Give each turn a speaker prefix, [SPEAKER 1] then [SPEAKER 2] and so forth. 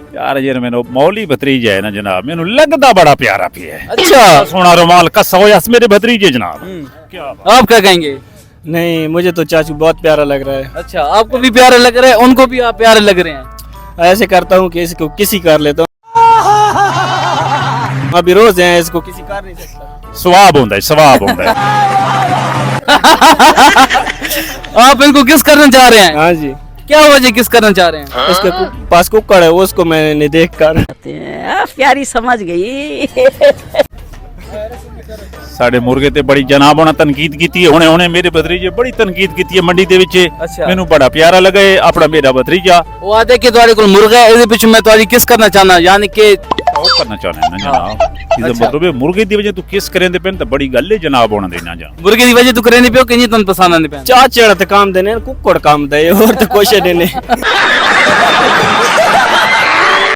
[SPEAKER 1] यार ये मैंने मौली भतीजा है ना जनाब, मैंने लगता बड़ा प्यारा पिया है।
[SPEAKER 2] अच्छा
[SPEAKER 1] सोना रुमाल कसा हो मेरे भतीजे जनाब। क्या बात।
[SPEAKER 2] आप क्या कहेंगे?
[SPEAKER 3] नहीं, मुझे तो चाचू बहुत प्यारा लग रहा है।
[SPEAKER 2] अच्छा आपको भी प्यारे लग रहे हैं, उनको भी आप प्यारे लग रहे हैं।
[SPEAKER 3] ऐसे करता हूँ कि इसको किसी कर लेता हूँ। अभी रोज है, इसको किसी कर नहीं सकता।
[SPEAKER 1] स्वाब होता है, स्वाब होता है।
[SPEAKER 2] आप इनको किस करना चाह रहे हैं?
[SPEAKER 3] हाँ जी,
[SPEAKER 2] क्या वजह किस करना चाह रहे हैं?
[SPEAKER 3] इसके पास कुक्कड़ है, वो उसको मैंने देख कर
[SPEAKER 4] प्यारी समझ गई।
[SPEAKER 1] ਸਾਡੇ ਮੁਰਗੇ ਤੇ ਬੜੀ ਜਨਾਬ ਉਹਨਾਂ ਤਨਕੀਦ ਕੀਤੀ ਹੈ। ਹੁਣੇ ਮੇਰੇ ਭਤਰੀਜੇ ਬੜੀ ਤਨਕੀਦ ਕੀਤੀ ਹੈ ਮੰਡੀ ਦੇ ਵਿੱਚ।
[SPEAKER 2] ਅੱਛਾ।
[SPEAKER 1] ਮੈਨੂੰ ਬੜਾ ਪਿਆਰਾ ਲੱਗਾ ਇਹ ਆਪਣਾ ਮੇਰਾ ਭਤਰੀਜਾ।
[SPEAKER 2] ਉਹ ਆਦੇ ਕਿ ਤੁਹਾਡੇ ਕੋਲ ਮੁਰਗਾ ਹੈ, ਇਹਦੇ ਪਿੱਛੇ ਮੈਂ ਤੁਹਾਡੀ ਕਿਸ ਕਰਨਾ ਚਾਹਨਾ, ਯਾਨੀ ਕਿ
[SPEAKER 1] ਉਹ ਕਰਨਾ ਚਾਹੁੰਦਾ ਨਾ ਜਨਾਬ। ਇਹਦਾ ਮਤਲਬ ਹੈ ਮੁਰਗੇ ਦੀ ਵਜ੍ਹਾ ਤੂੰ ਕਿਸ ਕਰਿੰਦੇ ਪੈਨ ਤਾਂ ਬੜੀ ਗੱਲ ਹੈ ਜਨਾਬ ਉਹਨਾਂ ਦੇ ਨਾ ਜਾ।
[SPEAKER 2] ਮੁਰਗੇ ਦੀ ਵਜ੍ਹਾ ਤੂੰ ਕਰੇ ਨਹੀਂ ਪਿਓ ਕਿ ਨਹੀਂ ਤੁਹਾਨੂੰ ਪਸੰਦ ਆਂਦੇ ਪੈਣ।
[SPEAKER 3] ਚਾਚੇ ਤੇ ਕੰਮ ਦੇ ਨੇ, ਕੁੱਕੜ ਕੰਮ ਦੇ, ਹੋਰ ਤਾਂ ਕੁਛ ਨਹੀਂ ਨੇ।